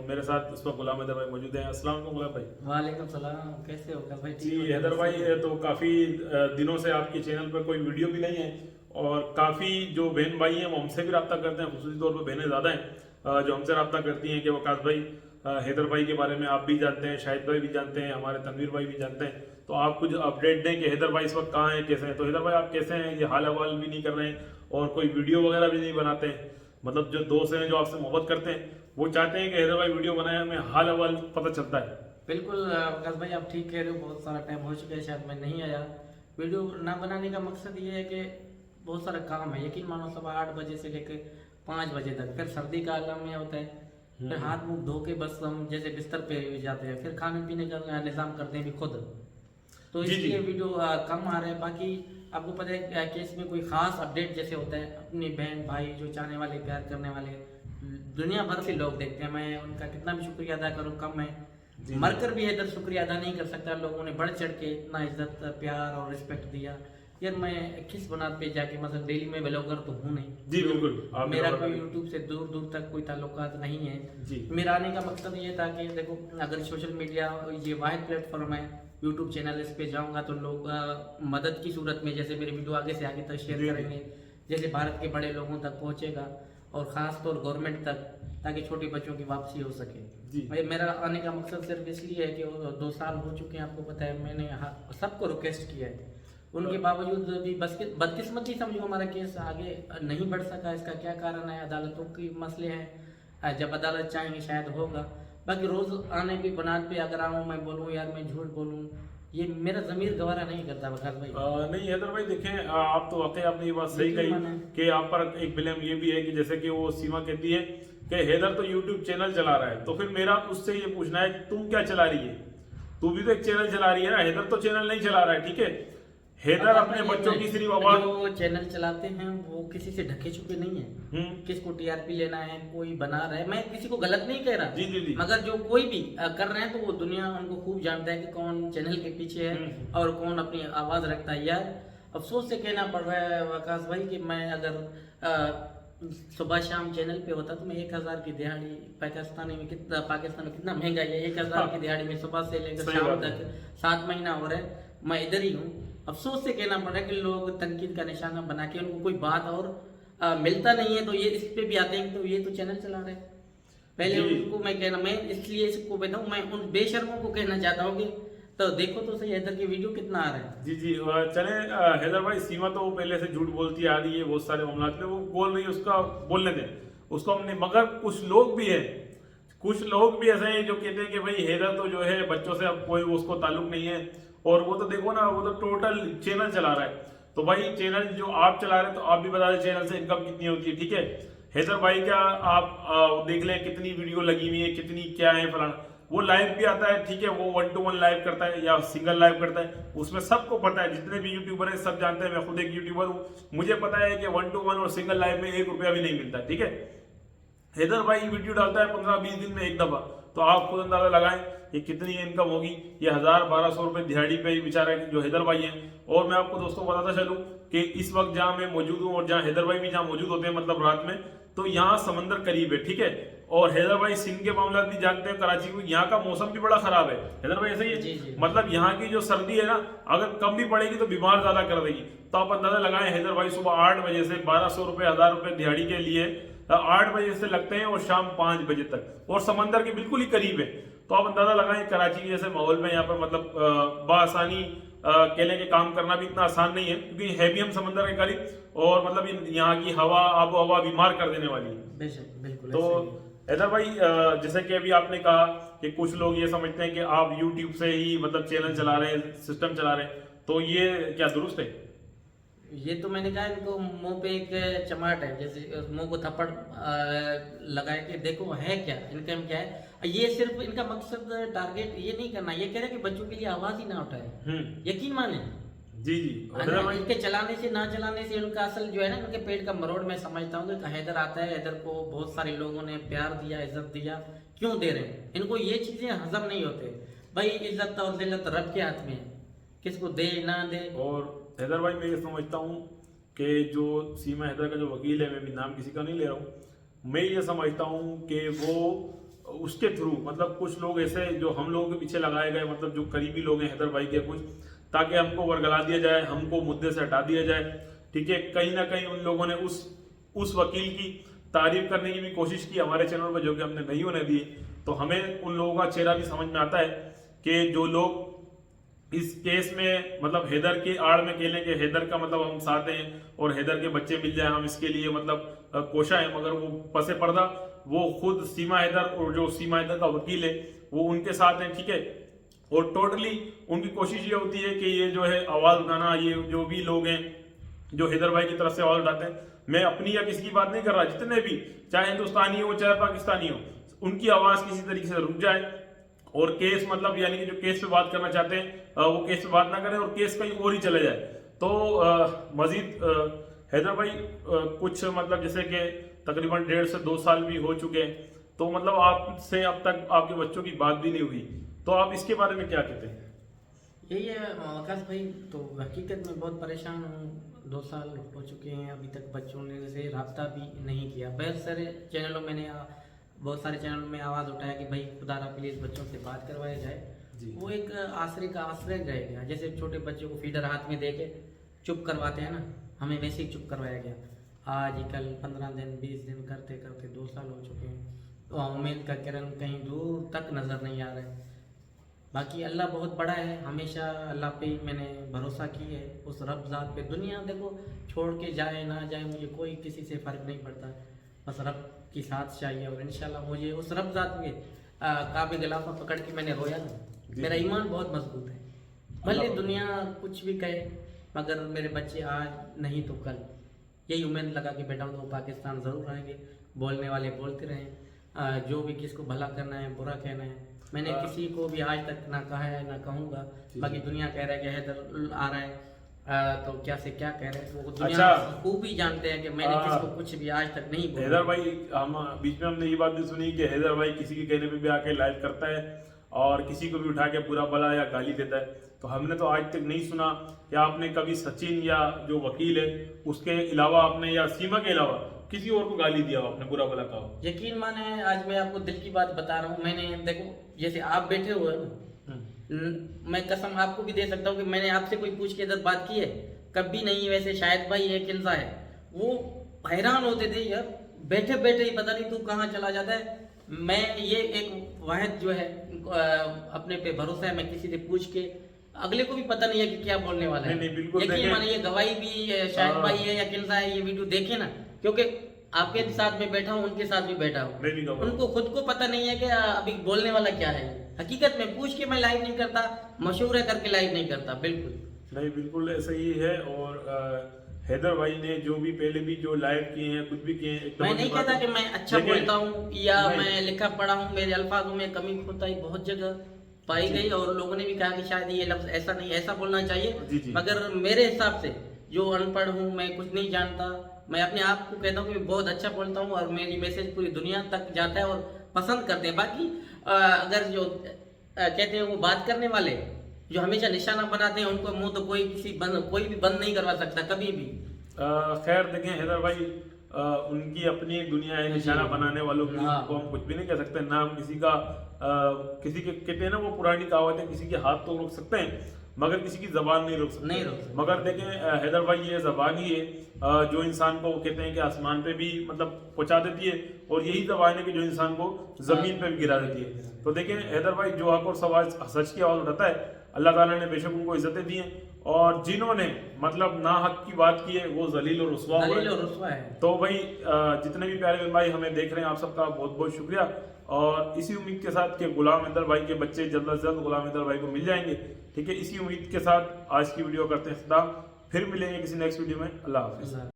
मेरे साथ इस वक्त गुलाम हैदर भाई मौजूद हैं। अस्सलाम वालेकुम गुलाम भाई। वालेकुम सलाम, कैसे हो भाई? जी ठीक हो? हैदर भाई, तो काफ़ी दिनों से आपके चैनल पर कोई वीडियो भी नहीं है और काफ़ी जो बहन भाई हैं वो हमसे भी रब्ता करते हैं, खुसूसी तौर पर बहनें ज़्यादा हैं जो हमसे रब्ता करती हैं कि वकास भाई हैदर भाई के बारे में आप भी जानते हैं, शाहिद भाई भी जानते हैं, हमारे तनवीर भाई भी जानते हैं, तो आप कुछ अपडेट दें कि हैदर भाई इस वक्त कहाँ हैं, कैसे हैं। तो हैदर भाई आप कैसे हैं? ये हाल अहवाल भी नहीं कर रहे हैं और कोई वीडियो वगैरह भी नहीं बनाते हैं। मतलब जो दोस्त हैं जो आपसे मोहब्बत करते हैं वो चाहते हैं कि हैदर भाई वीडियो बनाए, हमें हाल अहवाल पता चलता है। बिल्कुल वकास भाई, आप ठीक कह रहे हो। बहुत सारा टाइम हो चुका है, शायद मैं नहीं आया। वीडियो ना बनाने का मकसद ये है कि बहुत सारा काम है। यकीन मानो, सुबह 8 बजे से लेकर 5 बजे तक, फिर सर्दी का आलम में होता है, फिर हाथ मुंह धो के बस हम जैसे बिस्तर पे जाते हैं, फिर खाने पीने का निज़ाम करते हैं भी खुद। तो जी जी इसलिए वीडियो कम आ रहे हैं। बाकी आपको पता है कि इसमें कोई खास अपडेट जैसे होता है, अपनी बहन भाई जो चाहने वाले, प्यार करने वाले, दुनिया भर से लोग देखते हैं। मैं उनका कितना भी शुक्रिया अदा करूँ कम है। मरकर भी इधर शुक्रिया अदा नहीं कर सकता। लोगों ने बढ़ चढ़ के इतना इज्जत, प्यार और रिस्पेक्ट दिया। यार मैं किस बुनियाद पे जाके, मतलब डेली में ब्लॉगर तो हूँ नहीं जी बिल्कुल, आप मेरा बराबर कोई हैं। यूट्यूब से दूर दूर तक कोई ताल्लुकात नहीं है। जी मेरा आने का मकसद ये था कि देखो, अगर सोशल मीडिया ये वाहिद प्लेटफॉर्म है, यूट्यूब चैनल, इस पे जाऊंगा तो लोग मदद की सूरत में जैसे मेरे वीडियो आगे से आगे तक शेयर जी। करेंगे, जैसे भारत के बड़े लोगों तक पहुंचेगा और ख़ास तौर गवर्नमेंट तक, ताकि छोटे बच्चों की वापसी हो सके। जी भाई मेरा आने का मकसद सिर्फ इसलिए है कि 2 साल हो चुके हैं, आपको पता है। मैंने सबको रिक्वेस्ट किया है, उनके बावजूद भी बस बदकिस्मती समझो हमारा केस आगे नहीं बढ़ सका। इसका क्या कारण है? अदालतों के मसले हैं। जब अदालत चाहेंगे शायद होगा। बाकी रोज़ आने की बुनियाद पे अगर आऊँ, मैं बोलूँ यार मैं झूठ बोलूँ, ये मेरा ज़मीर गवारा नहीं करता वकास भाई। नहीं हैदर भाई, देखें आप तो वाकई आपने ये बात सही यकीन कही माने। कि आप पर एक ब्लेम ये भी है कि जैसे कि वो सीमा कहती है कि हैदर तो यूट्यूब चैनल चला रहा है, तो फिर मेरा उससे ये पूछना है कि तुम क्या चला रही है? तू भी तो एक चैनल चला रही है ना, हैदर तो चैनल नहीं चला रहा है, ठीक है। हैदर अपने बच्चों की सिर्फ आवाज जो चैनल चलाते हैं वो किसी से ढके छुपे नहीं है। किसको टीआरपी लेना है, कोई बना रहा है, मैं किसी को गलत नहीं कह रहा। जी जी जी मगर जो कोई भी कर रहे हैं तो वो दुनिया उनको खूब जानता है कि कौन चैनल के पीछे है और कौन अपनी आवाज रखता है। यार अफसोस से कहना पड़ रहा है वकास भाई कि मैं अगर सुबह शाम चैनल पे होता तो मैं 1000 की दिहाड़ी, पाकिस्तान में कितना महंगा है, 1000 की दिहाड़ी में सुबह से लेकर सही शाम बात है। तक 7 महीना हो रहा है, मैं इधर ही हूँ। अफसोस से कहना पड़ रहा है कि लोग तनकीद का निशाना बना के उनको कोई बात और मिलता नहीं है तो ये इस पे भी आते हैं तो ये तो चैनल चला रहे हैं। पहले जी। उनको मैं इसलिए इसको बताऊँ, मैं उन बेशर्मों को कहना चाहता हूँ कि तो देखो तो सही हैदर की वीडियो कितना आ रहा है। जी जी चले हैदर भाई, सीमा तो पहले से झूठ बोलती आ रही है बहुत सारे मामला में, वो बोल रही है, उसका बोलने दें उसको हमने। मगर कुछ लोग भी है, कुछ लोग भी ऐसे हैं जो कहते हैं कि भाई हैदर तो जो है बच्चों से अब कोई उसको ताल्लुक नहीं है, और वो तो देखो ना, वो तो टोटल चैनल चला रहा है। तो भाई चैनल जो आप चला रहे हैं तो आप भी बता दें चैनल से इनकम कितनी होती है, ठीक है। हैदर भाई का आप देख लें कितनी वीडियो लगी हुई है, कितनी क्या है फलाना। वो लाइव भी आता है, ठीक है, वो 1 to 1 लाइव करता है या सिंगल लाइव करता है, उसमें सबको पता है, जितने भी यूट्यूबर हैं सब जानते हैं। मैं खुद एक यूट्यूबर हूँ, मुझे पता है कि 1 to 1 और सिंगल लाइव में 1 रुपया भी नहीं मिलता, ठीक है। हैदर भाई वीडियो डालता है 15-20 दिन में एक दफा, तो आप खुद अंदाजा लगाएं ये कितनी इनकम होगी। ये 1000-1200 रुपए दिहाड़ी पे ही बेचारे जो हैदर भाई हैं। और मैं आपको दोस्तों बताता चलूं कि इस वक्त जहां मैं मौजूद हूं और जहां हैदर भाई भी जहां मौजूद होते हैं, मतलब रात में, तो यहाँ समंदर करीब है, ठीक है। और हैदर भाई सिंध के मामला भी जानते हैं, कराची में यहाँ का मौसम भी बड़ा खराब है। हैदर भाई ऐसा ही जी, है, जी। मतलब यहाँ की जो सर्दी है ना, अगर कम भी पड़ेगी तो बीमार ज्यादा कर देगी। तो आप अंदाजा लगाएं, हैदर भाई सुबह 8 बजे से 1200 रुपए 1000 रुपए दिहाड़ी के लिए 8 बजे से लगते हैं और शाम 5 बजे तक, और समंदर के बिल्कुल ही करीब है। तो आप अंदाजा लगाएं कराची के जैसे माहौल में यहाँ पर मतलब बासानी केले के काम करना भी इतना आसान नहीं है, क्योंकि है भी हम समंदर के करीब, और मतलब यहाँ की हवा, आबो हवा बीमार कर देने वाली है। बेशक, बिल्कुल तो ऐसे ही है। हैदर भाई जैसे कि अभी आपने कहा कि कुछ लोग ये समझते हैं कि आप YouTube से ही मतलब चैनल चला रहे हैं, सिस्टम चला रहे हैं, तो ये क्या दुरुस्त है? ये तो मैंने कहा इनको मुंह पे एक चमाट है, जैसे मुंह को थप्पड़ लगाए कि देखो है क्या, इनकम क्या है। ये सिर्फ इनका मकसद टारगेट ये नहीं करना, ये कह रहे कि बच्चों के लिए आवाज ही ना उठाए। यकीन माने, जी जी हैदर भाई, इनके चलाने से ना चलाने से उनका असल जो है ना, उनके पेट का मरोड़ मैं समझता हूँ कि हैदर आता है, हैदर को बहुत सारे लोगों ने प्यार दिया, इज्जत दिया, क्यों दे रहे हैं? इनको ये चीजें हजम नहीं होते। भाई इज्जत और जिल्लत रब के हाथ में है, किसको दे ना दे। और हैदर भाई मैं ये समझता हूँ कि जो सीमा हैदर का जो वकील है, मैं भी नाम किसी का नहीं ले रहा हूँ, मैं ये समझता हूँ कि वो उसके थ्रू मतलब कुछ लोग ऐसे जो हम लोगों के पीछे लगाए गए, मतलब जो करीबी लोग हैं हैदर भाई के कुछ, ताकि हमको वर्गला दिया जाए, हमको मुद्दे से हटा दिया जाए। ठीक है, कहीं ना कहीं उन लोगों ने उस वकील की तारीफ करने की भी कोशिश की हमारे चैनल पर, जो कि हमने नहीं होने दी। तो हमें उन लोगों का चेहरा भी समझ में आता है कि जो लोग इस केस में मतलब हैदर के आड़ में खेलें कि हैदर का मतलब हम साथ हैं और हैदर के बच्चे मिल जाए, हम इसके लिए मतलब कोशा है, मगर वो पसे पर्दा वो खुद सीमा हैदर और जो सीमा हैदर का वकील है वो उनके साथ हैं। ठीक है, और टोटली उनकी कोशिश ये होती है कि ये जो है आवाज उठाना, ये जो भी लोग हैं जो हैदर भाई की तरफ से आवाज उठाते हैं, मैं अपनी या किसी की बात नहीं कर रहा, जितने भी चाहे हिंदुस्तानी हो चाहे पाकिस्तानी हो, उनकी आवाज किसी तरीके से रुक जाए और केस मतलब यानी कि जो केस पे बात करना चाहते हैं वो केस पे बात ना करें और केस कहीं और ही चले जाए। तो मजीद हैदर भाई कुछ मतलब जैसे कि तकरीबन 1.5 से 2 साल भी हो चुके हैं, तो मतलब आपसे अब तक आपके बच्चों की बात भी नहीं हुई, तो आप इसके बारे में क्या कहते हैं? यही है आकाश भाई, तो हकीकत में बहुत परेशान हूँ। 2 साल हो चुके हैं, अभी तक बच्चों ने से रब्ता भी नहीं किया। बहुत सारे चैनलों में आवाज़ उठाया कि भाई खुदारा प्लीज़ बच्चों से बात करवाया जाए। वो एक आश्रय का आश्रय रह गया, जैसे छोटे बच्चों को फीडर हाथ में दे के चुप करवाते हैं ना, हमें वैसे ही चुप करवाया गया। आज ही कल 15 दिन 20 दिन करते करते 2 साल हो चुके हैं, तो उम्मीद का किरण कहीं दूर तक नज़र नहीं आ रहा है। बाकी अल्लाह बहुत बड़ा है, हमेशा अल्लाह पे मैंने भरोसा की है, उस रब ज़ात पे। दुनिया देखो छोड़ के जाए ना जाए मुझे कोई किसी से फ़र्क नहीं पड़ता, बस रब की साथ चाहिए। और इंशाल्लाह मुझे उस रब ज़ात में काबे गिलाफा पकड़ के मैंने रोया ना, मेरा ईमान बहुत मजबूत है। भले दुनिया कुछ भी कहे, मगर मेरे बच्चे आज नहीं तो कल यही उम्मीद लगा के बैठा हूँ, तो पाकिस्तान ज़रूर रहेंगे। बोलने वाले बोलते रहें, जो भी किसको भला करना है बुरा कहना है, मैंने किसी को भी आज तक ना कहा है ना कहूँगा। बाकी दुनिया कह रहा है कि हैदर आ रहा है, तो क्या से क्या कह रहे हैं, तो दुनिया खूब ही जानते हैं कि मैंने किसी को कुछ भी आज तक नहीं बोला। हैदर भाई हम बीच में हमने ये बात भी सुनी कि हैदर भाई किसी के कहने पे भी आके लाइव करता है और किसी को भी उठा के बुरा भला या गाली देता है। तो हमने तो आज तक नहीं सुना कि आपने कभी सचिन या जो वकील है उसके अलावा आपने या सीमा के अलावा किसी और को गाली दिया हो, आपने बुरा भला कहा। यकीन माने आज मैं आपको दिल की बात बता रहा हूँ, मैंने देखो जैसे आप बैठे हुए हो ना, मैं कसम आपको भी दे सकता हूँ कि मैंने आपसे कोई पूछ के इधर बात की है कभी नहीं। वैसे शायद भाई है किन्जा है, वो हैरान होते थे यार बैठे बैठे ही पता नहीं तू कहाँ चला जाता है। मैं ये एक वाहिद जो है अपने पे भरोसा है, मैं किसी से पूछ के अगले को भी पता नहीं है कि क्या बोलने वाला है। यकीन माने ये गवाही भी शायद भाई है या किन्जा है, ये वीडियो देखे ना, क्योंकि आपके साथ में बैठा हूँ, उनके साथ भी बैठा हूँ, उनको खुद को पता नहीं है कि अभी बोलने वाला क्या है। हकीकत में पूछ के मैं लाइव नहीं करता, मशवरा करके लाइव नहीं करता, बिल्कुल नहीं, बिल्कुल ऐसा ही है। और हैदर भाई ने जो भी पहले भी जो लाइव किए हैं कुछ भी किए हैं, मैं नहीं कहता कि मैं अच्छा बोलता हूँ या मैं लिखा पढ़ा हूँ, मेरे अल्फाजों में कमी कोताही बहुत जगह पाई गई और लोगों ने भी कहा कि शायद ये लफ्ज ऐसा नहीं ऐसा बोलना चाहिए। मगर मेरे हिसाब से जो अनपढ़ हूँ, मैं कुछ नहीं जानता, मैं अपने आप को कहता हूँ कि मैं बहुत अच्छा बोलता हूँ और मेरी मैसेज पूरी दुनिया तक जाता है और पसंद करते हैं। बाकी अगर जो कहते हैं वो बात करने वाले जो हमेशा निशाना बनाते हैं, उनको मुंह तो कोई भी बंद नहीं करवा सकता कभी भी। खैर देखें हैदर भाई, उनकी अपनी एक दुनिया है निशाना बनाने वालों की, उनको हम कुछ भी नहीं कह सकते। ना हम किसी का किसी के कहते हैं ना वो पुरानी कहावत है, किसी के हाथ तो रोक सकते हैं मगर किसी की जबान नहीं रोक सकते। मगर देखें हैदर भाई ये जबान ही है जो इंसान को कहते हैं कि आसमान पे भी मतलब पहुंचा देती है, और यही जबान है कि जो इंसान को जमीन पे भी गिरा देती है। तो देखें हैदर भाई जो हक और सच की आवाज उठाता है, अल्लाह ताला ने बेशक उनको इज्जतें दी हैं, और जिन्होंने मतलब ना हक की बात की है वो जलील और रुस्वा है। तो भाई जितने भी प्यारे भाई हमें देख रहे हैं, आप सबका बहुत बहुत शुक्रिया। और इसी उम्मीद के साथ कि गुलाम हैदर भाई के बच्चे जल्द से जल्द गुलाम हैदर भाई को मिल जाएंगे। ठीक है, इसी उम्मीद के साथ आज की वीडियो करते हैं खत्म, फिर मिलेंगे किसी नेक्स्ट वीडियो में। अल्लाह हाफिज़।